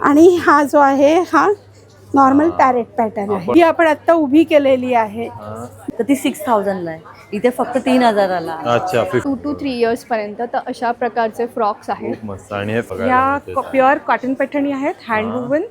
आणि हा जो आहे हा नॉर्मल पॅरेट पॅटर्न आहे, ही आपण आता उभी केलेली आहे. तर ती 6000 ला आहे, इथे फक्त 3000 ला. अच्छा 2 to 3 इयर्स पर्यंत. तर अशा प्रकारचे फ्रॉक्स आहेत. खूप मस्त. आणि हे या प्युअर कॉटन पॅटर्न आहेत, हँड वुवन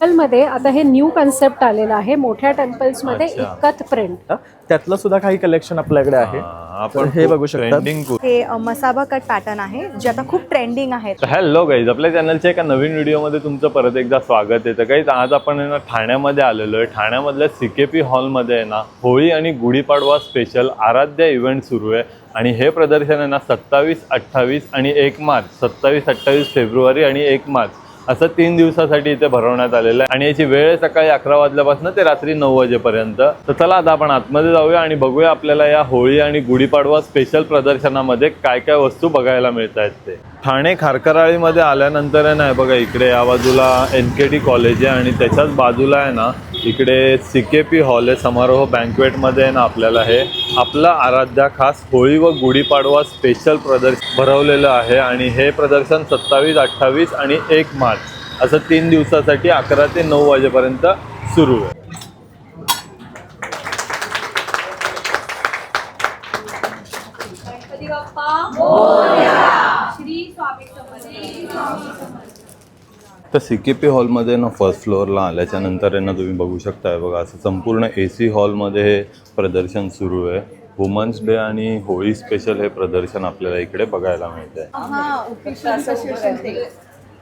मध्ये. आता हे न्यू कन्सेप्ट आलेलं आहे मोठ्या टेम्पल्स मध्ये, इकत प्रिंट. त्यातलं सुद्धा काही कलेक्शन आपल्याकडे आहे. आपण हे बघू शकता. हे मसाबा कट पॅटर्न आहे जे आता खूप ट्रेंडिंग आहे. हॅलो गाईज, आपल्या चॅनलच्या एका नवीन व्हिडिओमध्ये तुमचं परत एकदा स्वागत आहे. तर गाईज आज आपण आहे ना ठाण्यामध्ये आलेलो आहे. ठाण्यामधल्या CKP हॉलमध्ये आहे ना होळी आणि गुढीपाडवा स्पेशल आराध्या इव्हेंट सुरू आहे. आणि हे प्रदर्शन आहे ना 27, 28 आणि 1 मार्च, 27, 28 फेब्रुवारी आणि 1 मार्च असं 3 दिवसासाठी इथे भरवण्यात आलेलं आहे. आणि याची वेळ आहे सकाळी 11 वाजल्यापासून ते रात्री 9 वाजेपर्यंत. तर चला आता आपण आतमध्ये जाऊया आणि बघूया आपल्याला या होळी आणि गुढीपाडवा स्पेशल प्रदर्शनामध्ये काय काय वस्तू बघायला मिळत आहेत ते. ठाणे खारकराळीमध्ये आल्यानंतर आहे ना बघा, इकडे या बाजूला NKT कॉलेज आहे आणि त्याच्याच बाजूला आहे ना इकडे CKP हॉल आहे. समारोह बँक्वेटमध्ये आहे ना आपल्याला हे आपलं आराध्या खास होळी व गुढीपाडवा स्पेशल प्रदर्शन भरवलेलं आहे. आणि हे प्रदर्शन 27, 28 आणि 1 मार्च असं 3 दिवसासाठी 11 ते 9 वाजेपर्यंत सुरू आहे. तर CKP हॉलमध्ये ना फर्स्ट फ्लोअरला आल्याच्या नंतर आहे ना तुम्ही बघू शकताय बघा, असं संपूर्ण AC हॉलमध्ये हे प्रदर्शन सुरू आहे. वुमन्स डे आणि होळी स्पेशल हे प्रदर्शन आपल्याला इकडे बघायला मिळतंय.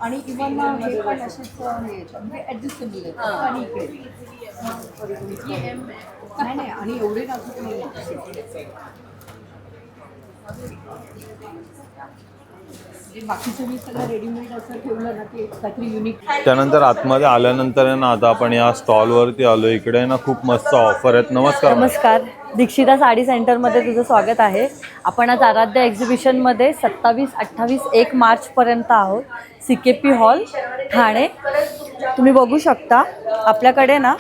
आणि इव्हन हे पण असेच म्हणजे ॲडजस्टेबल आहेत. आणि इकडे नाही आणि एवढे नाजूक नाही. बाकीचं मी सगळं रेडीमेड असं ठेवलं ना की काहीतरी युनिक. त्यानंतर आतमध्ये आल्यानंतर ना आता आपण या स्टॉलवरती आलो. इकडे ना खूप मस्त ऑफर आहेत. नमस्कार. नमस्कार, दीक्षिता साडी सेंटरमध्ये तुझं स्वागत आहे. आपण आज आराध्या एक्झिबिशनमध्ये 27, 28, 1 मार्चपर्यंत आहोत. CKP hall Thane. तुम्ही बघू शकता आपल्याकडे ना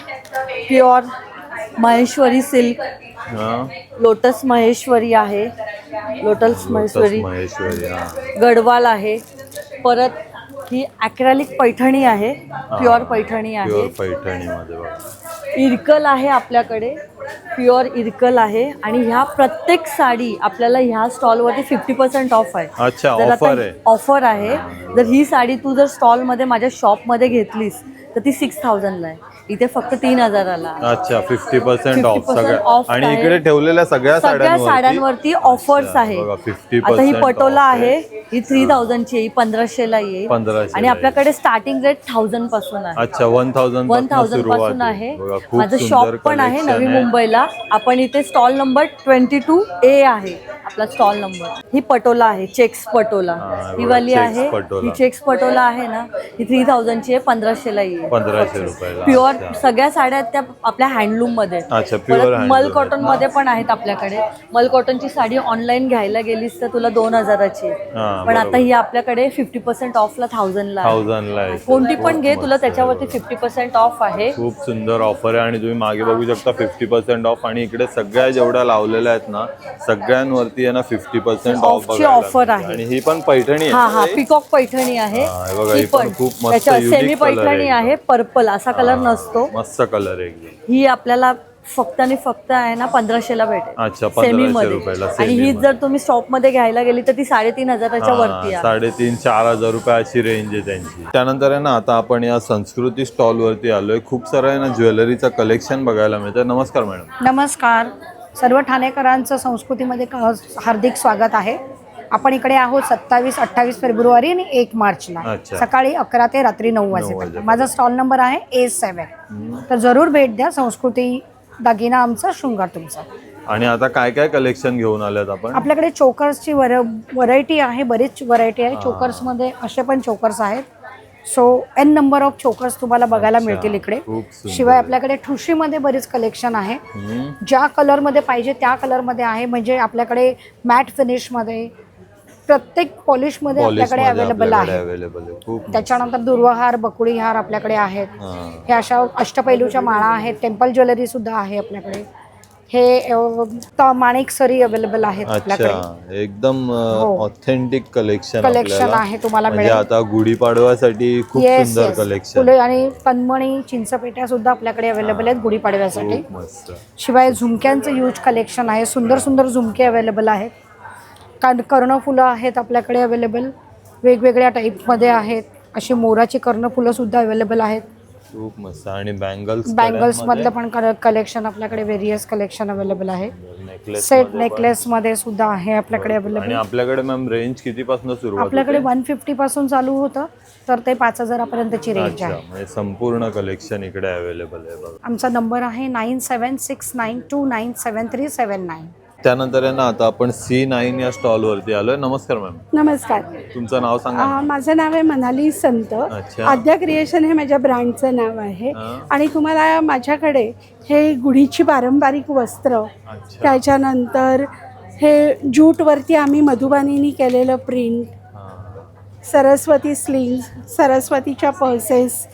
pure Maheshwari silk, lotus Maheshwari आहे, लोटस महेश्वरी गडवाल आहे. परत ही ॲक्रेलिक पैठणी आहे, प्युअर पैठणी आहे. इरकल आहे आपल्याकडे, प्युअर इरकल आहे. आणि ह्या प्रत्येक साडी आपल्याला ह्या स्टॉलवरती 50% ऑफ आहे. अच्छा, ऑफर आहे. जर ही साडी तू जर स्टॉलमध्ये माझ्या शॉपमध्ये घेतलीस तर ती 6000 ला आहे, इथे फक्त 3000 ला. अच्छा, 50% ऑफ सगळं. आणि इकडे ठेवलेल्या सगळ्या साड्यांवरती ऑफर्स आहे. आता ही पटोला आहे, ही 3000 ची, 1500 ला येईल. आणि आपल्याकडे स्टार्टिंग रेट 1000 पासून आहे. अच्छा, 1000 पासून आहे. माझं शॉप पण आहे नवी मुंबईला. आपण इथे स्टॉल नंबर 22A आहे आपला स्टॉल नंबर. ही पटोला आहे, चेक्स पटोला ही वाली आहे. ही चेक्स पटोला आहे ना, ही 3000 ची आहे, 1500 ला येईल. 1500 रुपयाला. प्युअर सगळ्या साड्या आहेत त्या आपल्या हँडलूम मध्ये. मल कॉटन मध्ये पण आहेत आपल्याकडे. मल कॉटनची साडी ऑनलाईन घ्यायला गेलीस तर तुला 2000ची, पण आता ही आपल्याकडे 50% ऑफला 1000 ला आहे. कोणती पण घे, तुला त्याच्यावरती 50% ऑफ आहे. खूप सुंदर ऑफर आहे. आणि तुम्ही मागे बघू शकता 50% ऑफ. आणि इकडे सगळ्या जेवढ्या लावलेल्या आहेत ना सगळ्यांवरती आहे ना 50% ऑफची ऑफर आहे. आणि ही पण पैठणी आहे. हा पिकॉक पैठणी आहे. ही पण खूप मस्त सेमी पैठणी आहे, पर्पल असा कलर नसतो, मस्त कलर आहे. ही आपल्याला फक्त आणि फक्त आहे ना 1500 ला भेटेल. अच्छा, 1500 रुपयाला. आणि ही जर तुम्ही शॉप मध्ये घ्यायला गेली तर ती 3500च्या वरती आहे. 3500-4000 रुपयाची रेंज आहे त्यांची. त्यानंतर आहे ना आता आपण या संस्कृती स्टॉल वरती आलोय. खूप सारं आहे ना ज्वेलरीचं कलेक्शन बघायला मिळतं. नमस्कार मॅडम. नमस्कार, सर्व ठाणेकरांचं संस्कृतीमध्ये हार्दिक स्वागत आहे. आपण इकडे आहोत 27, 28 फेब्रुवारी आणि 1 मार्चला सकाळी 11 ते रात्री 9 वाजेपर्यंत. माझा स्टॉल नंबर आहे A7. तर जरूर भेट द्या. संस्कृती दागिना आमचा, शृंगार तुमचा. आणि आता काय काय कलेक्शन घेऊन आलेत आपण? आपल्याकडे चोकर्सची व्हरायटी आहे, बरीच व्हरायटी आहे. चोकर्समध्ये असे पण चोकर्स आहेत. So N number of chokers तुम्हाला बघायला मिळतील इकडे. शिवाय आपल्याकडे ठुशीमध्ये बरीच कलेक्शन आहे. ज्या कलरमध्ये पाहिजे त्या कलरमध्ये आहे. म्हणजे आपल्याकडे मॅट फिनिशमध्ये, प्रत्येक पॉलिशमध्ये आपल्याकडे अवेलेबल आहे. त्याच्यानंतर दुर्वाहार, बकुळी हार आपल्याकडे आहेत. हे अशा अष्टपैलूच्या माळा आहेत. टेम्पल ज्वेलरी सुद्धा आहे आपल्याकडे. हे माणेकसरी अवेलेबल आहेत आपल्याकडे. अच्छा, एकदम ऑथेंटिक कलेक्शन कलेक्शन आहे तुम्हाला म्हणजे मिळेल. आता गुढीपाडव्यासाठी खूप येस सुंदर येस, कलेक्शन. फुले आणि कणमणी चिंचपेट्या सुद्धा आपल्याकडे अवेलेबल आहेत गुढीपाडव्यासाठी. खूप मस्त. शिवाय झुमक्यांचं ह्यूज कलेक्शन आहे. सुंदर सुंदर झुमके अवेलेबल आहेत. कर्णफुलं आहेत आपल्याकडे अवेलेबल, वेगवेगळ्या टाईपमध्ये आहेत. अशी मोराची कर्णफुलं सुद्धा अवेलेबल आहेत. खूप मस्त. आणि बँगल्स मधलं पण कलेक्शन आपल्याकडे व्हेरियस कलेक्शन अवेलेबल आहे. नेकलेस सेट नेकलेस मध्ये सुद्धा आहे आपल्याकडे आणि अवेलेबल. आपल्याकडे मॅम रेंज कितीपासून सुरुवात आपल्याकडे 150 पासून चालू होतं तर ते 5000 पर्यंतची रेंज अच्छा, आहे. म्हणजे संपूर्ण कलेक्शन इकडे अवेलेबल आहे बघा. आमचा नंबर आहे 9769297379. त्यानंतर आहे ना आता आपण C9 या स्टॉल वरती आलोय. नमस्कार मॅम, नमस्कार. तुमचं नाव सांगा. माझं नाव आहे मनाली संत. अच्छा. आद्या क्रिएशन हे माझ्या ब्रँडचं नाव आहे. हा. आणि तुम्हाला माझ्याकडे हे गुढीची पारंपरिक वस्त्र, अच्छा. त्याच्यानंतर हे ज्यूटवरती आम्ही मधुबानीनी केलेलं प्रिंट, सरस्वती स्लिंग्स, सरस्वतीच्या पर्सेस,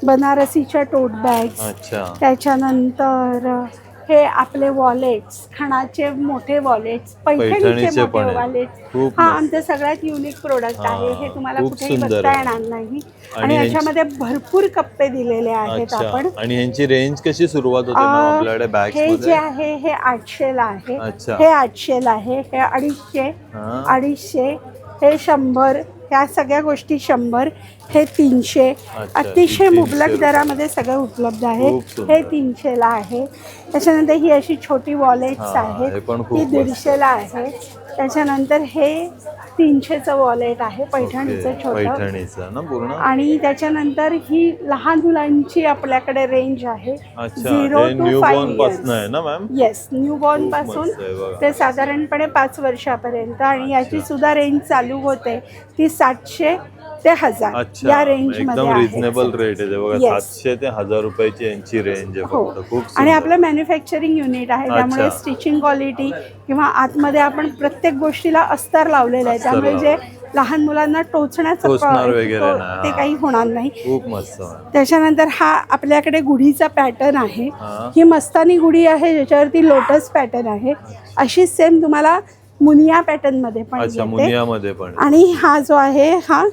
बनारसीच्या टोट बॅग्स, अच्छा. त्याच्यानंतर हे आपले वॉलेट्स, खणाचे मोठे वॉलेट्स, पैठणीचे पैठणीचे पण मोठे आहेत. वॉलेट्स. खूप हा मस्त. आमचं सगळ्यात युनिक प्रोडक्ट आहे. हे तुम्हाला खूप कुठेही सुंदर बघता आहे. येणार नाही. आणि आणि ह्यांची- याच्यामध्ये भरपूर कप्पे दिलेले आहेत अच्छा. आपण. आणि ह्यांची रेंज कशी सुरुवात होते मॅम आपल्याकडे बॅग्स हे जे मध्ये? आहे हे 800ला आहे. अच्छा. हे 800ला आहे. हे 250, हा. 250, हे 100, ह्या सगळ्या गोष्टी 100, हे 300. अच्छा, अतिशय 300 मुबलक रुपये. दरामध्ये सगळं उपलब्ध आहे. खूप सुंदर. हे 300ला आहे. त्याच्यानंतर ही अशी छोटी वॉलेट्स हा, आहेत, हे पण खूप ती मस्त. 150ला आहे. त्याच्यानंतर हे 300चं वॉलेट आहे, पैठणीचं ओके, छोटं. पैठणीचं ना पूर्ण. आणि त्याच्यानंतर ही लहान मुलांची आपल्याकडे रेंज आहे. अच्छा, 0 हे to न्यूबॉर्न 5 पासून years. आहे ना मॅम? येस, न्यूबॉर्न खूप पासून मस्त आहे बघा. ते साधारणपणे 5 वर्षापर्यंत. आणि याची सुद्धा रेंज चालू होते ती 700 ते 1000 अच्छा, या रेंज मध्ये एकदम आहे. रिझनेबल रेट आहे ते बघा. Yes. 700 ते 1000 रुपयाची यांची रेंज आहे हो. फक्त. खूप आणि सुंदर. आपलं मॅन्युफॅक्चरिंग युनिट आहे, त्यामुळे अच्छा. स्टिचिंग क्वालिटी किंवा आतमध्ये आपण प्रत्येक गोष्टीला अस्तर लावलेलं आहे, अस्तर त्यामुळे जे लावलं. लहान मुलांना टोचण्याचं टोचणार वगैरे नाही. ते काही होणार नाही. खूप मस्त. त्याच्यानंतर हा आपल्याकडे गुढीचा पॅटर्न आहे. हा. ही मस्तानी गुढी आहे ज्याच्यावरती लोटस पॅटर्न आहे. अशीच सेम तुम्हाला मुनिया पॅटर्न मध्ये पण अच्छा, येते. मुनियामध्ये पण आणि हा जो आहे हा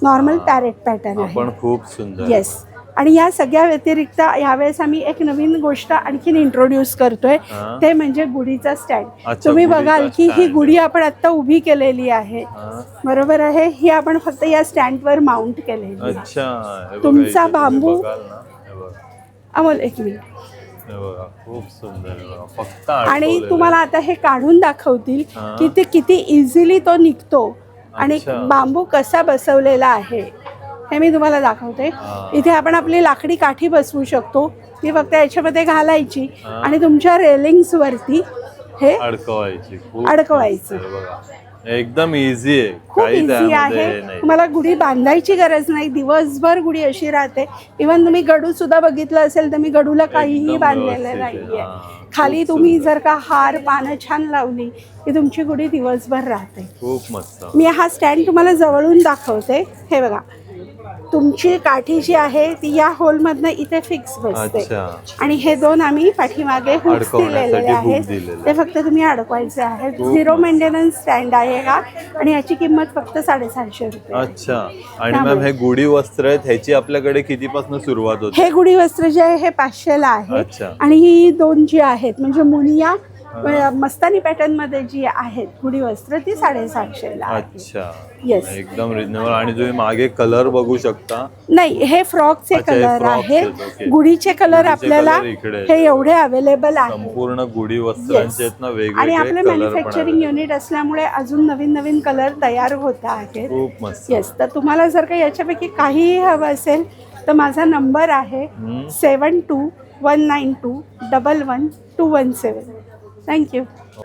नॉर्मल पॅरेट पॅटर्न आहे. पण खूप सुंदर. येस. आणि या सगळ्या व्यतिरिक्त यावेळेस आम्ही एक नवीन गोष्ट आणखीन इंट्रोड्यूस करतोय, हा. ते म्हणजे गुढीचा स्टँड. अच्छा, तुम्ही गुढीचा बघाल की ही stand. गुढी आपण आता उभी केलेली आहे, हा. बरोबर आहे. ही आपण फक्त या स्टँडवर माउंट केलेली आहे. अच्छा, हे बघा, तुमचा इथे तुम्ही बांबू- बघाल ना, हे बघा. अमोल एक मिनिट. हे बघा, खूप सुंदर आहे बघा. फक्त आणि अडकवलेलं तुम्हाला आहे. आता हे काढून दाखवतील हा. की ते किती इझिली तो निघतो आणि अच्छा. बांबू कसा बसवलेला आहे हे मी तुम्हाला दाखवते. हा. इथे आपण आपली लाकडी काठी बसवू शकतो, ती फक्त याच्यामध्ये घालायची हा. आणि तुमच्या रेलिंग्स वरती हे अडकवायची. खूप अडकवायचं. मस्त आहे बघा. एकदम इझी आहे. खूप काही इझी त्यामध्ये आहे. हे नाही. तुम्हाला गुढी बांधायची गरज नाही, दिवसभर गुढी अशी राहते. इव्हन तुम्ही गडू सुद्धा बघितलं असेल तर मी गडूला काहीही एकदम बांधलेलं व्यवस्थित आहे. नाहीये. हा. खाली खूप तुम्ही सुंदर. जर का हार पानं छान लावली की तुमची गुढी दिवसभर राहते. खूप मस्त. मी हा स्टँड तुम्हाला जवळून दाखवते. हे बघा, तुमची काठी जी आहे ती या होलमधनं इथे फिक्स बसते. अच्छा. आणि हे दोन आम्ही पाठीमागे हुक्स अडकवण्यासाठी दिलेले hook आहेत, दिलेले. ते फक्त तुम्ही अडकवायचे आहेत. खूप 0 मस्त. मेंटेनन्स स्टँड आहे हा, आणि याची किंमत फक्त 750 रुपये. अच्छा. आणि त्यामुळे- मॅम हे गुढी वस्त्र आहेत, ह्याची आपल्याकडे कितीपासून सुरुवात होते? हे गुढी वस्त्र जे आहे हे 500ला आहे. अच्छा. आणि ही दोन जी आहेत म्हणजे मुनिया मस्तानी पॅटर्न मध्ये जी आहेत गुढी वस्त्र ती 750ला आहे. अच्छा. Yes. एकदम रिजनेबल. आणि तुम्ही मागे कलर बघू शकता. नाही, हे फ्रॉकचे अच्छा, हे कलर frocks आहेत. आहेत, okay. गुढीचे कलर गुढीचे आपल्याला color इकडे आहेत. हे एवढे अवेलेबल आहेत. संपूर्ण गुढी वस्त्रांचे आहेत ना, आणि वेगवेगळे आपले कलर पण मॅन्युफॅक्चरिंग आहेत. युनिट असल्यामुळे अजून नवीन नवीन कलर तयार होत आहेत. खूप मस्त. येस. तर तुम्हाला जर का याच्यापैकी काहीही हवं असेल तर माझा नंबर आहे 7219211217. थँक्यू.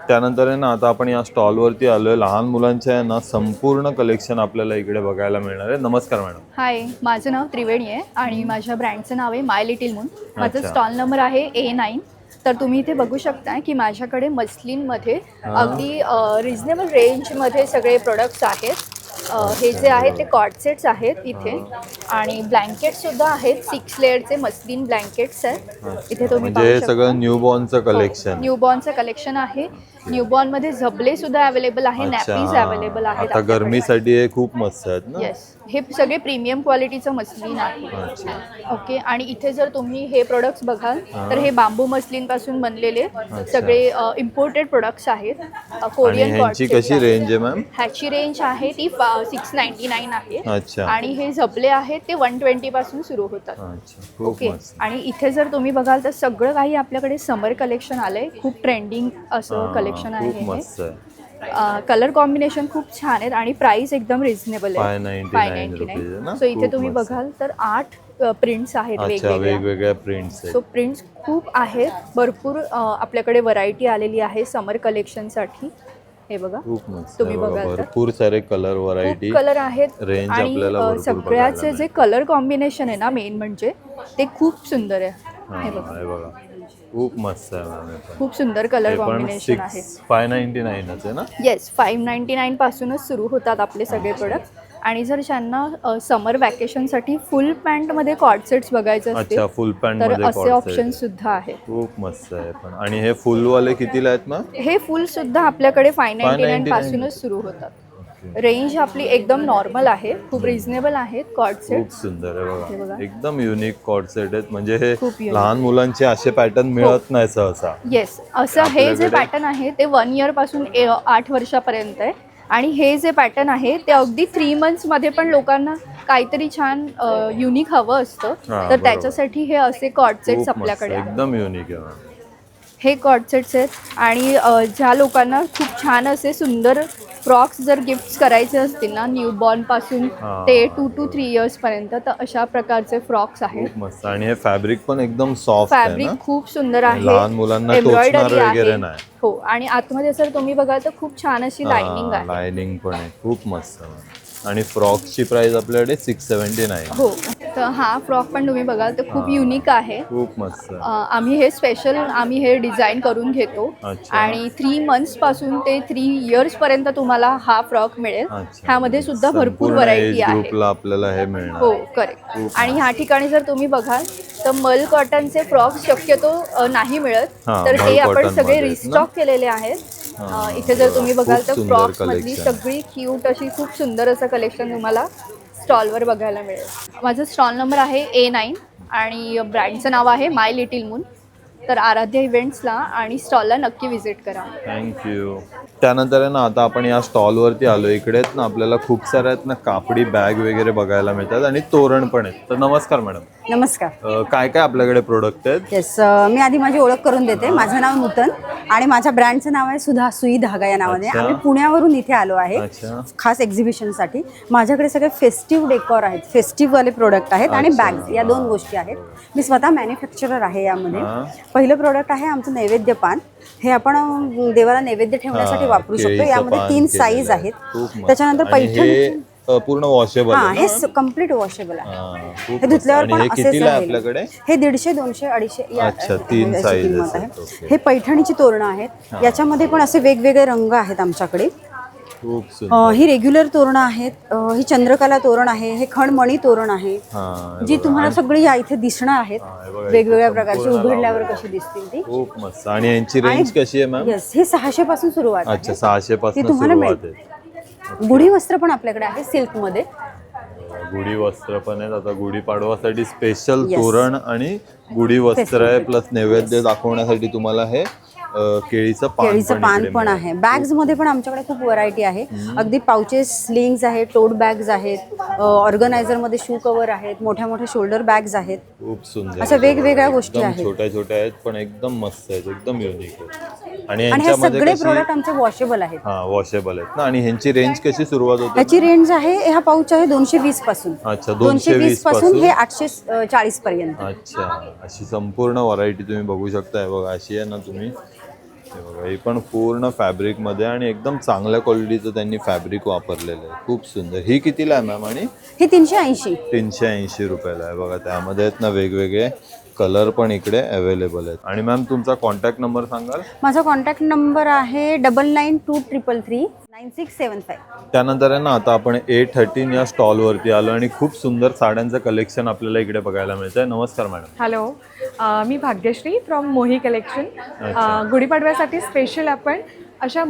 त्यानंतर आहे ना आता आपण या स्टॉल वरती आलोय. लहान मुलांच्या आहे ना संपूर्ण कलेक्शन आपल्याला इकडे बघायला मिळणार आहे. नमस्कार मॅडम. हाय, माझं नाव त्रिवेणी आहे आणि माझ्या ब्रँडचं नाव आहे माय लिटिल मून. माझं अच्छा. स्टॉल नंबर आहे A9. तर तुम्ही इथे बघू शकता की माझ्याकडे मस्लिनमध्ये अगदी रिजनेबल रेंजमध्ये सगळे प्रोडक्ट्स आहेत. हे जे आहेत ते कॉट सेट्स आहेत इथे आणि ब्लँकेट सुद्धा आहेत 6 लेअरचे मस्लिन ब्लँकेट्स आहेत इथे तुम्ही म्हणजे हे पाहू सगळं शकता. न्यूबॉर्नचं कलेक्शन. न्यूबॉर्नचं कलेक्शन आहे. न्यूबॉर्न मध्ये झबले सुद्धा अवेलेबल आहे, नॅपीज अवेलेबल आहेत. आता गरमीसाठी हे खूप मस्त आहेत ना. येस, हे सगळे प्रीमियम क्वालिटीचं मस्लिन आहे. ओके, आणि इथे जर तुम्ही हे प्रोडक्ट्स बघाल तर हे बांबू मस्लिन पासून बनलेले सगळे इम्पोर्टेड प्रोडक्ट्स आहेत. आणि कोरियन ह्यांची कशी रेंज आहे मॅम? ह्याची रेंज आहे ती 699 आहे. अच्छा. आणि हे झबले आहेत ते 120 पासून सुरू होतात. अच्छा, खूप ओके, मस्त. आणि इथे जर तुम्ही बघाल तर सगळं काही आपल्याकडे समर कलेक्शन आलंय. खूप ट्रेंडिंग असं कलेक्शन आहे खूप हे. मस्त आहे. कलर कॉम्बिनेशन खूप छान आहेत आणि प्राइस एकदम रिझनेबल आहे. 599 रुपीज आहे ना. सो इथे खूप तुम्ही मस्त. बघाल तर 8 प्रिंट्स आहेत अच्छा, वेगवेगळ्या. वेगवेगळ्या प्रिंट्स आहेत. सो प्रिंट्स खूप आहेत. भरपूर आपल्याकडे व्हरायटी आलेली आहे समर कलेक्शनसाठी. हे बघा, खूप मस्त तुम्ही आहे बघा. बघाल तर. भरपूर सारे कलर व्हरायटी, खूप कलर आहेत रेंज आणि आपल्याला भरपूर सगळ्याचे बघायला जे कलर कॉम्बिनेशन आहे ना मेन म्हणजे ते खूप सुंदर आहे. हे मिळेल. बघा, हे बघा, खूप मस्त आहे मॅम. हे पण. खूप सुंदर कलर हे पण कॉम्बिनेशन आहे. 599 आहे ना. येस, 599 पासूनच सुरू होतात आपले सगळे प्रोडक्ट. आणि जर ज्यांना समर वॅकेशनसाठी फुल पॅन्टमध्ये कॉर्ड सेट्स बघायचे अच्छा, असतील फुल पॅन्ट तर मध्ये असे cords ऑप्शन आहेत. सुद्धा आहेत. खूप मस्त आहे पण. आणि हे फुल वाले कितीला आहेत मॅम? हे फुल सुद्धा आपल्याकडे 599 599 पासूनच सुरू होतात. रेंज आपली एकदम नॉर्मल आहे, खूप रिझनेबल आहेत कॉर्ड खूप सेट. सुंदर आहे हे बघा. बघा. एकदम युनिक कॉर्ड सेट आहेत. म्हणजे हे खूप unique. लहान मुलांचे असे पॅटर्न मिळत नाही सहसा. येस, असं हे जे आपल्याकडे- पॅटर्न आहे ते 1 इयर पासून 8 वर्षापर्यंत आहे. आणि हे जे पॅटर्न आहे ते अगदी 3 months मध्ये पण लोकांना काहीतरी छान युनिक हवं असतं. हा, तर बरोबर. त्याच्यासाठी हे असे कॉर्ड सेट्स खूप मस्त, आपल्याकडे आहेत. एकदम युनिक आहे मॅम. हे कॉर्ड सेट्स आहेत. आणि ज्या लोकांना खूप छान असे सुंदर फ्रॉक्स जर गिफ्ट करायचे असतील ना न्यूबॉर्न पासून हा. ते 2 to 3 years पर्यंत, तर अशा प्रकारचे फ्रॉक्स आहेत. खूप मस्त. आणि हे फॅब्रिक पण एकदम सॉफ्ट आहे ना. फॅब्रिक खूप सुंदर आहे. लहान मुलांना एम्ब्रॉयडरी टोचणार वगैरे आहे. नाही. हो, आणि आतमध्ये जर तुम्ही बघाल तर खूप छान अशी लाइनिंग आहे. लाइनिंग पण आहे. खूप मस्त आहे. आणि फ्रॉक्सची प्राइस आपल्याकडे 679. हो, तर हा फ्रॉक पण तुम्ही बघाल तर खूप युनिक आहे. खूप मस्त आहे. आम्ही हे स्पेशल डिझाईन करून घेतो. अच्छा. आणि 3 months पासून ते 3 years पर्यंत तुम्हाला हा फ्रॉक मिळेल. अच्छा. ह्यामध्ये सुद्धा भरपूर संपूर्ण व्हरायटी age आहे. ग्रुपला आपल्याला हे मिळणार. हो, करेक्ट. आणि ह्या ठिकाणी जर तुम्ही बघाल तर मल कॉटनचे फ्रॉक्स शक्यतो नाही मिळत. हा, तर मल ते आपण cotton सगळे मध्ये आहेत ना? रिस्टॉक केलेले आहेत. हा, इथे जर तुम्ही बघाल खूप तर सुंदर फ्रॉक्स मधली collection. सगळी क्यूट अशी खूप सुंदर असं कलेक्शन तुम्हाला स्टॉलवर बघायला मिळेल. माझं स्टॉल नंबर आहे A9 आणि ब्रँडचं नाव आहे माय लिटिल मून. तर आराध्या इव्हेंट्सला आणि स्टॉलला नक्की व्हिजिट करा. थँक्यू. त्यानंतर आहे ना, आता आपण या स्टॉलवरती आलो. इकडे आहेत ना आपल्याला खूप साऱ्या आहेत ना कापडी बॅग वगैरे बघायला मिळतात आणि तोरण पण आहेत. तर नमस्कार मॅडम. नमस्कार. काय काय आपल्याकडे प्रोडक्ट आहेत? येस, मी आधी माझी ओळख करून देते. माझं नाव नूतन आणि माझ्या ब्रँडचं नाव आहे सुई धागा या नावाने. अच्छा. आम्ही पुण्यावरून इथे आलो आहे अच्छा. खास एक्झिबिशनसाठी. माझ्याकडे सगळे फेस्टिव्ह डेकोर आहेत, फेस्टिव्हवाले प्रोडक्ट आहेत आणि अच्छा. बॅग्स, या 2 गोष्टी आहेत. मी स्वतः मॅन्युफॅक्चरर आहे यामध्ये. हा. पहिलं प्रोडक्ट आहे आमचं नैवेद्य पान. हे आपण देवाला नैवेद्य ठेवण्यासाठी वापरू शकतो. केळीचं यामध्ये पान 3 केलेलं साईज आहे. आहेत. खूप मस्त. त्याच्यानंतर आणि हे, पैठणी पूर्ण वॉशेबल हा, आहे हे ना? कम्प्लीट वॉशेबल आहे. खूप हे मस्त. धुतल्यावर आणि पण हे असेच कितीला आहे राहील. आपल्याकडे? हे 150, 200, 250 या अच्छा, 3 याची sizes किंमत आहेत. आहे. ओके. हे पैठणीची तोरणं आहेत. याच्यामध्ये पण असे वेगवेगळे रंग आहेत आमच्याकडे. खूप सुंदर. ही रेग्युलर तोरणं आहेत. ही चंद्रकला तोरण आहे. हे खणमणी तोरण आहे. हा, हे जी बघा. तुम्हाला सगळी या इथे दिसणं आहेत. हे बघा, वेगवेगळ्या इथे प्रकारची संपूर्ण उघडल्यावर लावलेलं कशी दिसतील ती. खूप मस्त. आणि यांची रेंज कशी आहे मॅम? येस, हे 600 पासून सुरुवात आहे. अच्छा, 600 ती पासून तुम्हाला सुरुवात मिळेल. आहे. गुढी वस्त्र पण आपल्याकडे आहे सिल्कमध्ये. गुढी वस्त्र पण आहेत. आता गुढीपाडवासाठी स्पेशल Yes. तोरण आणि गुढी वस्त्र आहे. प्लस नैवेद्य दाखवण्यासाठी तुम्हाला हे केळीचं केळीचं पान इकडे पण मिळेल. आहे. बॅग्स मध्ये पण आमच्याकडे खूप व्हरायटी आहे. अगदी पाउचेस, स्लिंग्स आहेत, टोट बॅग्स आहेत, ऑर्गनायझर मध्ये शू कव्हर आहेत, मोठ्या मोठ्या शोल्डर बॅग्स आहेत. खूप सुंदर. अशा वेगवेगळ्या एकदम गोष्टी आहेत. छोट्या छोट्या आहेत पण एकदम मस्त आहेत, एकदम युनिक आहेत. आणि आणि हे यांच्यामध्ये सगळे कशी प्रोडक्ट आमचे वॉशेबल आहेत. हा, वॉशेबल आहेत ना. आणि ह्यांची रेंज कशी सुरुवात होते? याची रेंज आहे, हा पाऊच आहे 220 पासून. अच्छा, 220 पासून पासून हे 840 पर्यंत. अच्छा, अशी संपूर्ण व्हरायटी तुम्ही बघू शकता. बघा, अशी आहे ना तुम्ही. हे बघा, ही पण पूर्ण फॅब्रिक मध्ये आणि एकदम चांगल्या क्वालिटीचं त्यांनी फॅब्रिक वापरलेलं आहे. खूप सुंदर. ही कितीला आहे मॅम? आणि ही 380. 380 रुपयाला आहे. बघा, त्यामध्ये आहेत ना वेगवेगळे कलर पण इकडे अवेलेबल आहेत. आणि मॅम तुमचा कॉन्टॅक्ट नंबर सांगाल? माझा कॉन्टॅक्ट नंबर आहे 992333 9675. त्यानंतर आहे ना आता आपण A13 या स्टॉलवरती आलो आणि खूप सुंदर साड्यांचं कलेक्शन आपल्याला इकडे बघायला मिळतंय. नमस्कार madam. Hello, me Bhagyashree from मोही कलेक्शन. गुढीपाडव्यासाठी स्पेशल आपण अशा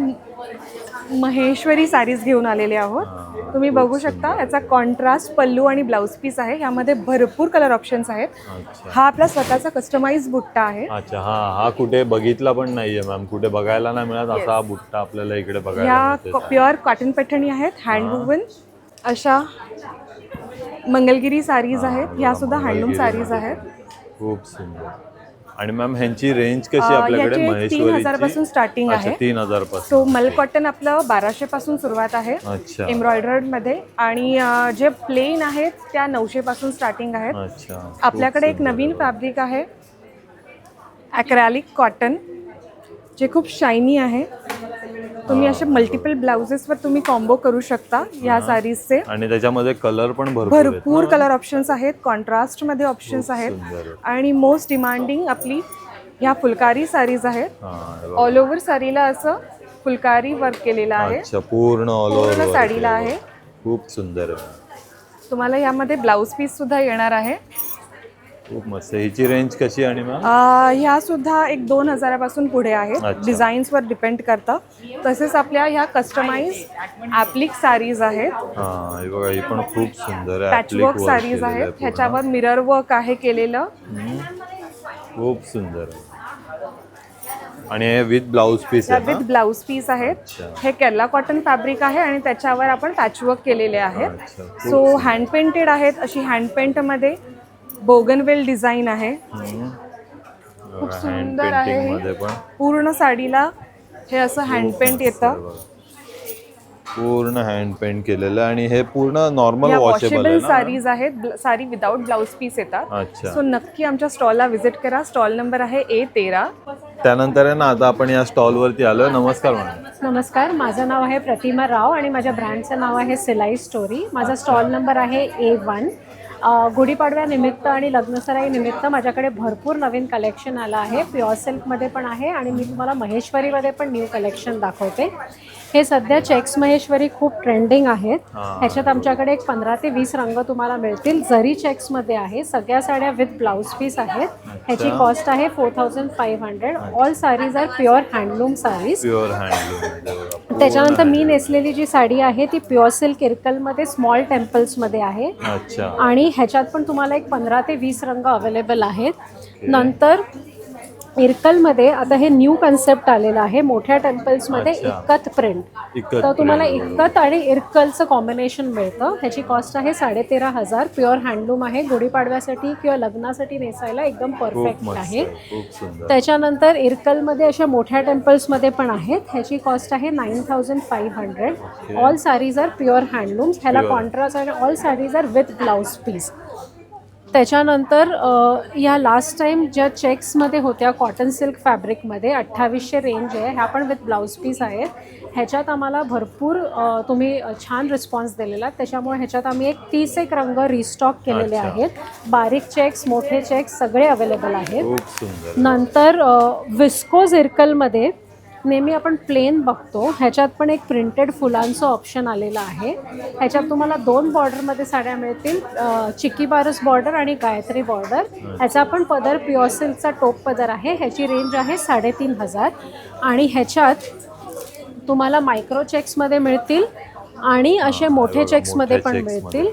महेश्वरी साडीज घेऊन आलेले आहोत. तुम्ही बघू शकता याचा कॉन्ट्रास्ट पल्लू आणि ब्लाउज पीस आहे. यामध्ये भरपूर कलर ऑप्शन्स आहेत. हा आपला स्वतःचा कस्टमाइज बुट्टा आहे. अच्छा, हा कुठे बघितला पण नाहीये मॅम, कुठे बघायला नाही मिळत असा हा बुट्टा आपल्याला इकडे बघायला ह्या मिळतोय. प्युअर कॉटन पैठणी आहेत, हँड वुवन. अशा मंगलगिरी साडीज आहेत, ह्या सुद्धा हँडलूम साडीज आहेत. खूप सुंदर. आणि मॅम ह्यांची रेंज कशी आपल्याकडे? ह्याचे 3,000 पासून स्टार्टिंग आहे. 3,000 पासून. सो मल कॉटन आपलं 1200 पासून सुरुवात आहे अच्छा. एम्ब्रॉयडर्ड मध्ये. आणि जे प्लेन आहेत त्या 900 पासून स्टार्टिंग आहेत. अच्छा. आपल्याकडे एक नवीन फॅब्रिक आहे ॲक्रेलिक कॉटन, जे खूप शायनी आहे. तुम्ही असे मल्टिपल ब्लाउजेसवर तुम्ही कॉम्बो करू शकता या साडीजचे. आणि त्याच्यामध्ये कलर पण भरपूर भरपूर कलर ऑप्शन्स आहेत, कॉन्ट्रास्ट मध्ये ऑप्शन्स आहेत. आणि मोस्ट डिमांडिंग आपली ह्या फुलकारी साडीज आहेत. ऑल ओव्हर साडीला असं फुलकारी वर्क केलेलं आहे. अच्छा, पूर्ण ऑल पूर्ण ओव्हर साडीला आहे. खूप सुंदर आहे. तुम्हाला यामध्ये ब्लाउज पीस सुद्धा येणार आहे. खूप मस्त. ह्याची रेंज कशी? आणि मॅम ह्या सुद्धा एक 2,000 पासून पुढे आहेत. अच्छा. डिझाईन्सवर डिपेंड करतं. तसेच आपल्या ह्या कस्टमाइज ॲप्लिक साडीज आहेत. हा, हे बघा, ही पण खूप सुंदर आहे. पॅचवर्क साडीज आहेत, ह्याच्यावर मिरर वर्क आहे केलेलं. खूप सुंदर आहे. आणि हे विथ ब्लाउज पीस आहे विथ ब्लाउज पीस आहेत. हे केरला कॉटन फॅब्रिक आहे आणि त्याच्यावर आपण पॅचवर्क केलेले आहेत. सो हँड पेंटेड आहेत. अशी हँड पेंट मध्ये बोगनवेल डिझाईन आहे. खूप सुंदर आहे. मध्ये पण पूर्ण साडीला हे असं हँड पेंट येतं. पूर्ण हँड पेंट केलेलं. आणि हे पूर्ण नॉर्मल या वॉशेबल वॉशेबल आहे ना? साडीज आहेत. साडी विदाउट ब्लाउज पीस येतात. अच्छा. सो नक्की आमच्या स्टॉलला व्हिजिट करा. स्टॉल नंबर आहे A13. त्यानंतर आहे ना आता आपण या स्टॉलवरती आलोय. नमस्कार मॅडम. नमस्कार, माझं नाव आहे प्रतिमा राव आणि माझ्या ब्रँडचं नाव आहे सिलाई स्टोरी. माझा स्टॉल नंबर आहे A1. गुढीपाडव्यानिमित्त आणि लग्नसराई निमित्त माझ्याकडे भरपूर नवीन कलेक्शन आलं आहे. प्युअर सिल्कमध्ये पण आहे आणि मी तुम्हाला महेश्वरीमध्ये पण न्यू कलेक्शन दाखवते. हे सध्या चेक्स महेश्वरी खूप ट्रेंडिंग आहेत. ह्याच्यात आमच्याकडे एक 15 ते 20 रंग तुम्हाला मिळतील. जरी चेक्समध्ये आहे. सगळ्या साड्या विथ ब्लाउज पीस आहेत. ह्याची कॉस्ट आहे 4,500. All saris are pure handloom saris. Pure handloom. त्याच्यानंतर मी नेसलेली जी साडी आहे ती प्युअर सिल्क इरकलमध्ये स्मॉल टेम्पल्समध्ये आहे. अच्छा. आणि ह्याच्यात पण तुम्हाला एक 15 ते 20 रंग अवेलेबल आहेत. नंतर इरकलमध्ये आता हे न्यू कन्सेप्ट आलेलं आहे. मोठ्या टेम्पल्समध्ये इक्कत प्रिंट. तर तुम्हाला इक्कत आणि इरकलचं कॉम्बिनेशन मिळतं. ह्याची कॉस्ट आहे 13,500. प्युअर हँडलूम आहे. गुढीपाडव्यासाठी किंवा लग्नासाठी नेसायला एकदम परफेक्ट आहे. त्याच्यानंतर इरकलमध्ये अशा मोठ्या टेम्पल्समध्ये पण आहेत. ह्याची कॉस्ट आहे 9,500. All saris are pure handlooms. ह्याला कॉन्ट्रास्ट आणि all saris are with blouse piece. त्याच्यानंतर या लास्ट टाईम ज्या चेक्समध्ये होत्या कॉटन सिल्क फॅब्रिकमध्ये 2800 रेंज आहे. ह्या पण विथ ब्लाउज पीस आहेत. ह्याच्यात आम्हाला भरपूर तुम्ही छान रिस्पॉन्स दिलेला. त्याच्यामुळे ह्याच्यात आम्ही एक 30 रंग रिस्टॉक केलेले आहेत. बारीक चेक्स, मोठे चेक्स सगळे अवेलेबल आहेत. नंतर विस्कोज इरकलमध्ये नेहमी आपण प्लेन बघतो. ह्याच्यात पण एक प्रिंटेड फुलांचं ऑप्शन आलेलं आहे. ह्याच्यात तुम्हाला 2 बॉर्डरमध्ये साड्या मिळतील. चिक्की बारस बॉर्डर आणि गायत्री बॉर्डर. ह्याचा पण पदर प्युअर सिल्कचा टोप पदर आहे. ह्याची रेंज आहे 3,500. आणि ह्याच्यात तुम्हाला मायक्रो चेक्समध्ये मिळतील आणि असे मोठे चेक्समध्ये पण मिळतील.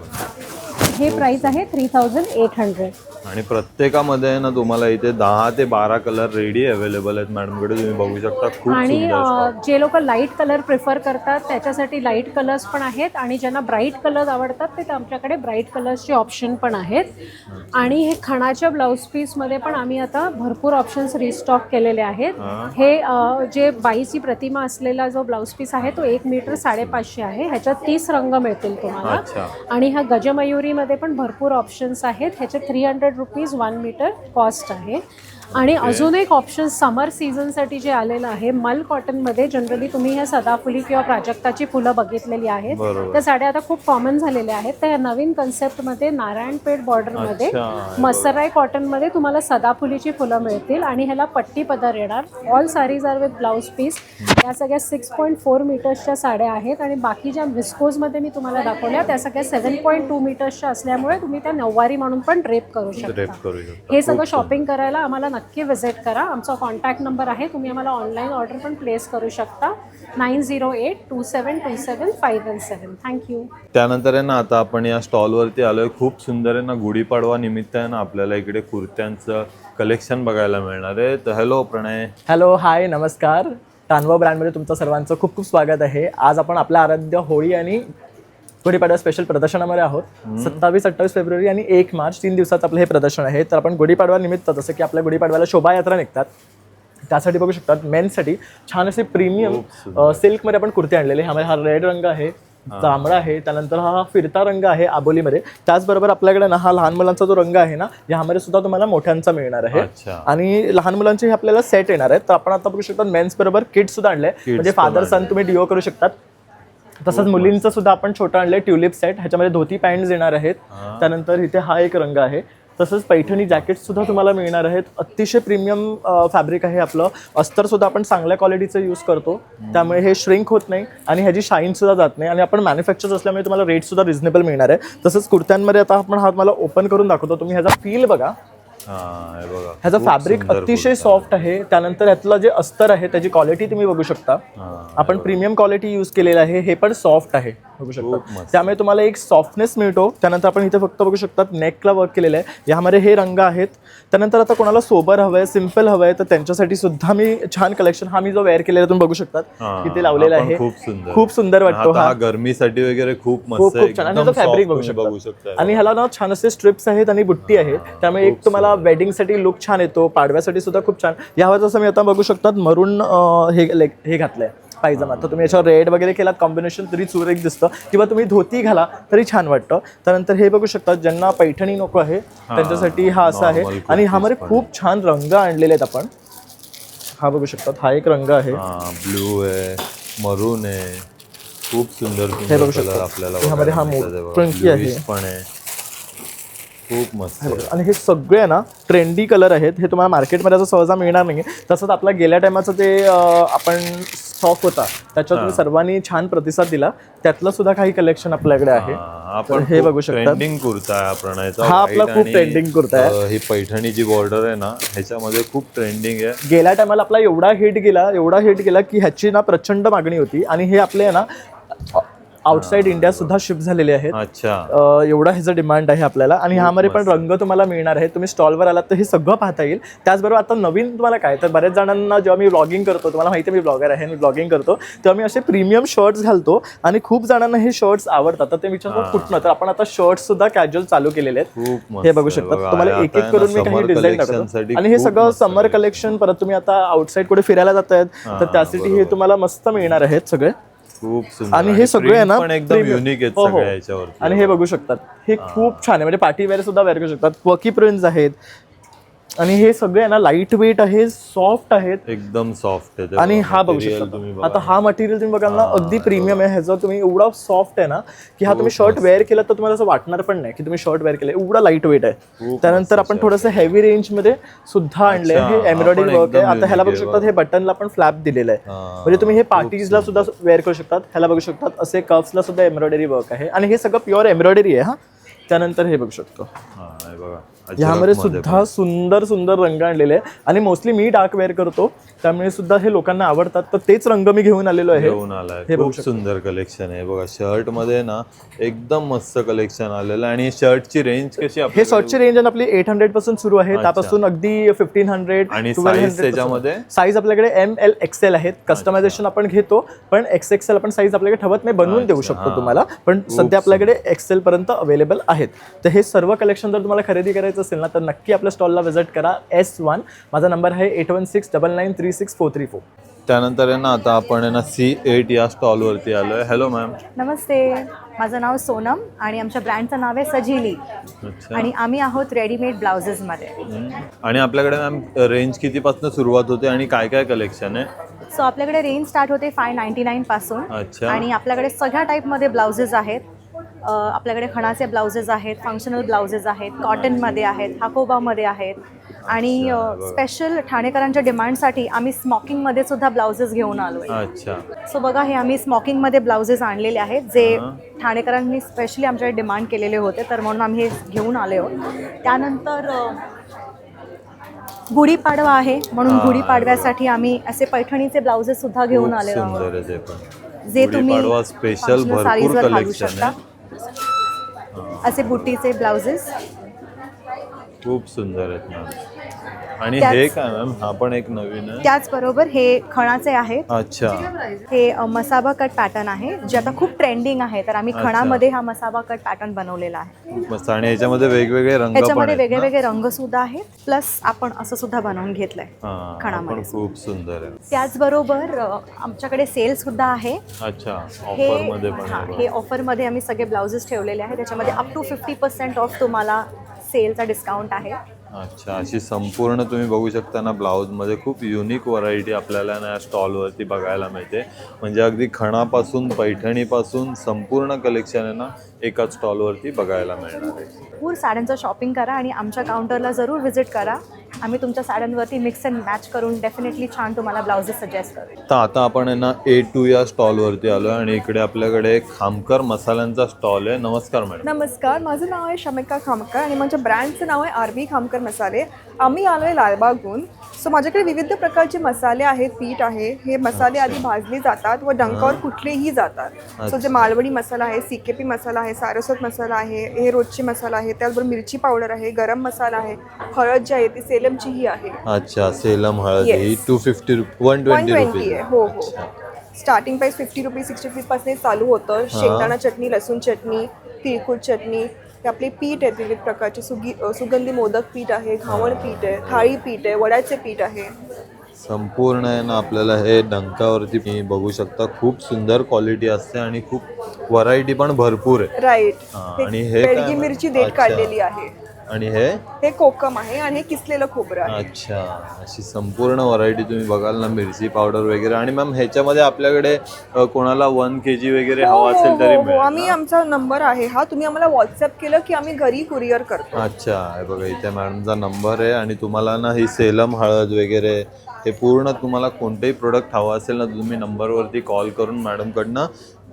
हे प्राइस आहे 3,800. आणि प्रत्येकामध्ये ना तुम्हाला इथे 10 ते 12 कलर रेडी अवेलेबल आहेत मॅडमकडे. तुम्ही बघू शकता. खूप आणि सुंदर. जे लोक लाईट कलर प्रिफर करतात त्याच्यासाठी लाईट कलर्स पण आहेत. आणि ज्यांना ब्राईट कलर्स आवडतात ते आमच्याकडे ब्राईट कलर्सचे ऑप्शन पण आहेत. आणि हे खणाच्या ब्लाऊज पीसमध्ये पण आम्ही आता भरपूर ऑप्शन्स रिस्टॉक केलेले आहेत. हे जे बाईची प्रतिमा असलेला जो ब्लाऊज पीस आहे तो 1 मीटर 550 आहे. ह्याच्यात 30 रंग मिळतील तुम्हाला. आणि ह्या गजमयुरीमध्ये पण भरपूर ऑप्शन्स आहेत. ह्याचे 300 रुपीज 1 मीटर कॉस्ट आहे. आणि अजून एक ऑप्शन समर सीझनसाठी जे आलेलं आहे, मल कॉटनमध्ये जनरली तुम्ही ह्या सदाफुली किंवा प्राजक्ताची फुलं बघितलेली आहेत, बरोबर. त्या साड्या आता खूप कॉमन झालेल्या आहेत. तर ह्या नवीन कन्सेप्टमध्ये नारायणपेठ बॉर्डरमध्ये मसराई कॉटनमध्ये तुम्हाला सदाफुलीची फुलं मिळतील आणि ह्याला पट्टी पदर येणार. All saris are with blouse piece. या सगळ्या 6.4 मीटर्सच्या साड्या आहेत आणि बाकी ज्या विस्कोजमध्ये मी तुम्हाला दाखवल्या त्या सगळ्या 7.2 मीटर्सच्या असल्यामुळे तुम्ही त्या नऊवारी म्हणून पण ड्रेप करू शकता. हे सगळं शॉपिंग करायला आम्हाला नक्की व्हिजिट करा. आमचा कॉन्टॅक्ट नंबर आहे, तुम्ही आम्हाला ऑनलाईन ऑर्डर पण प्लेस करू शकता. 9082727517. थँक्यू. त्यानंतर आहे ना आता आपण या स्टॉलवरती आलोय. खूप सुंदर आहे ना, गुढीपाडवा निमित्त आहे ना आपल्याला इकडे कुर्त्यांचं कलेक्शन बघायला मिळणार आहे. तर हॅलो प्रणय. हॅलो, हाय, नमस्कार. तानवा ब्रँडमध्ये तुमचं सर्वांचं खूप खूप स्वागत आहे. आज आपण आपल्या आराध्य होळी आणि गुढीपाडवा स्पेशल प्रदर्शनामध्ये आहोत. 27-28 फेब्रुवारी आणि 1 मार्च 3 दिवसाचं आपलं हे प्रदर्शन आहे. तर आपण गुढीपाडवा निमित्त, जसं की आपल्या गुढीपाडव्याला शोभायात्रा निघतात, त्यासाठी बघू शकतात मेन्ससाठी छान असे प्रीमियम सिल्कमध्ये आपण कुर्ते आणलेले. ह्यामध्ये हा रेड रंग आहे, जांभळा आहे, त्यानंतर हा फिरता रंग आहे आबोलीमध्ये. त्याचबरोबर आपल्याकडे ना हा लहान मुलांचा जो रंग आहे ना, यामध्ये सुद्धा तुम्हाला मोठ्यांचा मिळणार आहे. आणि लहान मुलांचे हे आपल्याला सेट येणार आहेत. तर आपण आता बघू शकता मेन्स बरोबर किड्स सुद्धा आणले, म्हणजे फादर सन तुम्ही डिओ करू शकतात. तसंच मुलींचं सुद्धा आपण छोटं आणलंय ट्युलिप सेट. ह्याच्यामध्ये धोती पॅन्ट येणार आहेत. त्यानंतर इथे हा एक रंग आहे. तसंच पैठणी जॅकेट सुद्धा तुम्हाला मिळणार आहेत. अतिशय प्रीमियम फॅब्रिक आहे आपलं. अस्तर सुद्धा आपण चांगल्या क्वालिटीचं यूज करतो, त्यामुळे हे श्रिंक होत नाही आणि ह्याची शाईन सुद्धा जात नाही. आणि आपण मॅन्युफॅक्चर असल्यामुळे तुम्हाला रेट सुद्धा रिझनेबल मिळणार आहे. तसंच कुर्त्यांमध्ये आता आपण हा तुम्हाला ओपन करून दाखवतो. तुम्ही ह्याचा फील बघा. ह्याचं फॅब्रिक अतिशय सॉफ्ट आहे. त्यानंतर ह्यातलं जे अस्तर आहे त्याची क्वालिटी तुम्ही बघू शकता. आपण प्रीमियम क्वालिटी यूज केलेलं आहे. हे पण सॉफ्ट आहे, बघू शकता. त्यामुळे तुम्हाला एक सॉफ्टनेस मिळतो. त्यानंतर आपण इथे फक्त बघू शकता नेकला वर्क केलेलं आहे. यामध्ये हे रंग आहेत. त्यानंतर आता कोणाला सोबर हवंय, सिम्पल हवंय, तर त्यांच्यासाठी सुद्धा मी छान कलेक्शन, हा मी जो वेअर केलेला तुम्ही बघू शकता इथे लावलेला आहे. खूप सुंदर वाटतो हा. गरमीसाठी वगैरे खूप खूप छान. आणि त्याचं फॅब्रिक बघू शकता. आणि ह्याला ना छान असे स्ट्रिप्स आहेत आणि बुट्टी आहे. त्यामुळे एक तुम्हाला वेडिंगसाठी लुक छान येतो, पाडव्यासाठी सुद्धा खूप छान. यावर जसं मी आता बघू शकतात मरून हे घातलंय पायजमा. तर तुम्ही याच्यावर रेड वगैरे केलात कॉम्बिनेशन तरी सुरेख दिसतं, किंवा तुम्ही धोती घाला तरी छान वाटतं. त्यानंतर हे बघू शकतात ज्यांना पैठणी नको आहे त्यांच्यासाठी हा असा आहे. आणि ह्यामध्ये खूप छान रंग आणलेले आहेत आपण. हा बघू शकतात, हा एक रंग आहे, ब्लू आहे, मरून आहे, खूप सुंदर हे बघू शकता आपल्याला. ह्यामध्ये हा मोठ्यांकी आहे पण आहे, खूप मस्त. आणि हे सगळे ना ट्रेंडी कलर आहेत. हे तुम्हाला मार्केटमध्ये असं सहजा मिळणार नाही. तसंच आपला गेल्या टायमाचं ते आपण स्टॉक होता त्याच्यावर तुम्ही सर्वांनी छान प्रतिसाद दिला. त्यातलं सुद्धा काही कलेक्शन आपल्याकडे आहे. आपण हे बघू शकता, ट्रेंडिंग कुर्ता आहे प्रणयचा. हा आपला खूप ट्रेंडिंग कुर्ता आहे. ही पैठणी जी बॉर्डर आहे ना ह्याच्यामध्ये खूप ट्रेंडिंग आहे. गेल्या टायमाला आपला एवढा हिट गेला की ह्याची ना प्रचंड मागणी होती. आणि हे आपले आहे ना आउटसाइड इंडिया सुद्धा शिफ्ट झालेले आहेत. अच्छा, एवढा ह्याचं डिमांड आहे आपल्याला. आणि ह्यामध्ये पण रंग तुम्हाला मिळणार आहे. तुम्ही स्टॉलवर आलात तर हे सगळं पाहता येईल. त्याचबरोबर आता नवीन तुम्हाला काय, तर बऱ्याच जणांना जेव्हा मी ब्लॉगिंग करतो, तुम्हाला माहिती आहे मी ब्लॉगर आहे, मी ब्लॉगिंग करतो, तेव्हा मी असे प्रीमियम शर्ट्स घालतो आणि खूप जणांना हे शर्ट्स आवडतात. तर ते विचारतात कुठनं, तर आपण आता शर्ट्स सुद्धा कॅज्युअल चालू केलेले आहेत. हे बघू शकता. तुम्हाला एक एक करून मी काही डिझाईन दाखवतो. आणि हे सगळं समर कलेक्शन. परत तुम्ही आता आउटसाईड कुठे फिरायला जात आहेत तर त्यासाठी हे तुम्हाला मस्त मिळणार आहेत सगळे. खूप सुंदर. आणि हे सगळे आहे ना एकदम युनिक आहेत सगळ्या याच्यावर. आणि हे बघू शकतात, हे खूप छान आहे. म्हणजे पार्टी वेअर सुद्धा वेअर करू शकतात. वर्की प्रिंट्स आहेत. आणि हे सगळे ना लाईट वेट आहे, सॉफ्ट आहेत, एकदम सॉफ्ट आहे. आणि हा बघू शकता. आता हा मटेरियल तुम्ही बघाल ना अगदी प्रीमियम आहे. ह्याचं तुम्ही एवढा सॉफ्ट आहे ना की हा तुम्ही शर्ट वेअर केला तर तुम्हाला असं वाटणार पण नाही की तुम्ही शर्ट वेअर केलं. एवढा लाईट वेट आहे. त्यानंतर आपण थोडंसं हेवी रेंज मध्ये सुद्धा आणले. हे एम्ब्रॉयडरी वर्क आहे. आता ह्याला बघू शकतात, हे बटनला पण फ्लॅप दिलेलं आहे. म्हणजे तुम्ही हे पार्टीजला सुद्धा वेअर करू शकतात. ह्याला बघू शकतात असे कप्सला सुद्धा एम्ब्रॉयडरी वर्क आहे. आणि हे सगळं प्युअर एम्ब्रॉयडरी आहे. हा त्यानंतर हे बघू शकतो, ह्यामध्ये सुद्धा सुंदर सुंदर रंग आणलेले आहे. आणि मोस्टली मी डार्क वेअर करतो त्यामुळे सुद्धा हे लोकांना आवडतात. तर तेच रंग मी घेऊन आलेलो आहे. हे खूप सुंदर कलेक्शन आहे बघा. शर्ट मध्ये ना एकदम मस्त कलेक्शन आलेलं. आणि शर्टची रेंज कशी? हे शर्टची रेंज आपली 800 पासून सुरू आहे. त्यापासून अगदी 1500 आणि साईज त्याच्यामध्ये साईज आपल्याकडे ML XL आहेत. कस्टमायझेशन आपण घेतो पण XXL आपण साईज आपल्याकडे ठेवत नाही, बनवून देऊ शकतो तुम्हाला. पण सध्या आपल्याकडे XL पर्यंत अवेलेबल आहेत. तर हे सर्व कलेक्शन जर तुम्हाला खरेदी करायचं असेल ना तर नक्की आपल्या स्टॉलला व्हिजिट करा. S1 माझा नंबर आहे 8169936434. त्यानंतर आहे ना आता आपण आहे ना C8 या स्टॉलवरती आलोय. Hello ma'am. नमस्ते. माझं नाव सोनम आणि आमच्या ब्रँडचं नाव आहे सजिली अच्छा. आणि आम्ही आहोत रेडीमेड ब्लाउजेसमध्ये. आणि आपल्याकडे मॅम रेंज कितीपासून सुरुवात होते आणि काय काय कलेक्शन आहे? सो आपल्याकडे रेंज स्टार्ट होते 599 पासून अच्छा. आणि आपल्याकडे सगळ्या टाईपमध्ये ब्लाउजेस आहेत. आपल्याकडे खणाचे ब्लाउजेस आहेत, फंक्शनल ब्लाउजेस आहेत, कॉटनमध्ये आहेत, हाकोबामध्ये आहेत आणि स्पेशल ठाणेकरांच्या डिमांडसाठी आम्ही स्मॉकिंगमध्ये सुद्धा ब्लाउजेस घेऊन आलो आहे. अच्छा. सो बघा हे आम्ही स्मॉकिंगमध्ये ब्लाउजेस आणलेले आहेत जे ठाणेकरांनी स्पेशली आमच्याकडे डिमांड केलेले होते, तर म्हणून आम्ही हे घेऊन आलो. त्यानंतर गुढीपाडवा आहे म्हणून गुढीपाडव्यासाठी आम्ही असे पैठणीचे ब्लाउजेस सुद्धा घेऊन आलेलो आहोत सुंदर आहे ते पण. जे तुम्ही गुढीपाडवा स्पेशल functional भरपूर साडीजवर घालू कलेक्शन शकता. आहे. असे बुट्टीचे ब्लाउजेस. खूप सुंदर आहेत मॅम. आणि त्याच- हे काय मॅम? हा पण एक नवीन आहे. त्याचबरोबर हे खणाचे आहेत. अच्छा. हे मसाबा कट पॅटर्न आहे जे आता खूप ट्रेंडिंग आहे, तर आम्ही अच्छा. खणामध्ये हा मसाबा कट पॅटर्न बनवलेला आहे. खूप मस्त. आणि याच्यामध्ये वेगवेगळे रंग पण याच्यामध्ये आहेत वेगळे ना? वेगळे रंग सुद्धा आहेत, प्लस आपण असं सुद्धा बनवून घेतलंय हा, हा खणामध्ये. पण खूप सुंदर आहे. त्याचबरोबर आमच्याकडे सेल सुद्धा आहे. अच्छा. हे ऑफर मध्ये पण हां, आहे हे बघा. ऑफरमध्ये आम्ही सगळे ब्लाउजेस ठेवलेले आहेत. त्याच्यामध्ये अप टू 50% ऑफ तुम्हाला सेलचा डिस्काउंट आहे. अच्छा. अशी संपूर्ण तुम्ही बघू शकता ना, ब्लाऊजमध्ये खूप युनिक व्हरायटी आपल्याला ना या स्टॉलवरती बघायला मिळते. म्हणजे अगदी खणापासून पैठणीपासून संपूर्ण कलेक्शन आहे ना एकाच स्टॉलवरती बघायला मिळणार आहे. भरपूर साड्यांचं शॉपिंग करा आणि आमच्या काउंटरला जरूर व्हिजिट करा. आम्ही तुमच्या साड्यांवरती मिक्स अँड मॅच करून डेफिनेटली छान तुम्हाला ब्लाउजेस सजेस्ट करू. तर आता आपण आहे ना A2 या स्टॉलवरती आलो आहे आणि इकडे आपल्याकडे खामकर मसाल्यांचा स्टॉल आहे. नमस्कार मॅडम. नमस्कार, माझं नाव आहे शमिका खामकर आणि माझ्या ब्रँडचं नाव आहे आरबी खामकर मसाले. आम्ही आलो आहे लालबागहून. सो माझ्याकडे विविध प्रकारचे मसाले आहेत, पीठ आहे. हे मसाले आधी भाजले जातात व डंकावर कुठलेही जातात. सो जे मालवणी मसाला आहे, CKP मसाला आहे, सारस्वत मसाला आहे, हे रोजची मसाला आहे, त्याचबरोबर मिरची पावडर आहे, गरम मसाला आहे, हळद जी आहे ती सेलमचीही आहे. अच्छा. सेलम हळद Yes. ही 250 120 120 रुपीज. आहे. हो हो. स्टार्टिंग प्राइस 50 रुपीज 60 रुपीजपासून चालू होतं. शेंगदाणा चटणी, लसूण चटणी, तिळकुट चटणी, हे आपले पीठ आहेत विविध प्रकारचे. सुगंधी मोदक पीठ आहे, घावण पीठ आहे, थाळी पीठ आहे, वड्याचे पीठ आहे. संपूर्ण आहे ना आपल्याला हे डंकावरती तुम्ही बघू शकता. खूप सुंदर क्वालिटी असते आणि खूप व्हरायटी पण भरपूर आहे. राईट. हा, आणि हे बेडगी काय? मिरची देठ अच्छा. काढलेली आहे. आणि हे कोकम आहे आणि हे किसलेलं खोबरं आहे. अच्छा. अशी संपूर्ण व्हरायटी तुम्ही बघाल ना, मिरची पावडर वगैरे. आणि मॅम ह्याच्यामध्ये आपल्याकडे कोणाला 1 kg वगैरे हो, हवा असेल तरी हो, मिळेल आम्ही ना? आमचा नंबर आहे हा, तुम्ही आम्हाला व्हॉट्सअप केलं की आम्ही घरी कुरिअर करतो. अच्छा. हे बघा इथे मॅडमचा नंबर आहे आणि तुम्हाला ना ही सेलम हळद वगैरे हे पूर्ण तुम्हाला कोणतेही प्रोडक्ट हवं असेल ना, तुम्ही नंबरवरती कॉल करून मॅडमकडनं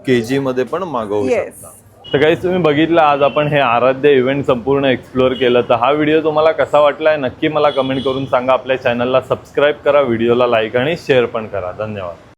KG मध्ये पण मागवू Yes. शकता. तर काही तुम्ही बघितलं, आज आपण हे आराध्य इव्हेंट संपूर्ण एक्सप्लोअर केलं. तर हा व्हिडिओ तुम्हाला कसा वाटलाय नक्की मला कमेंट करून सांगा. आपल्या चॅनलला सबस्क्राईब करा, व्हिडिओला लाईक आणि शेअर पण करा. धन्यवाद.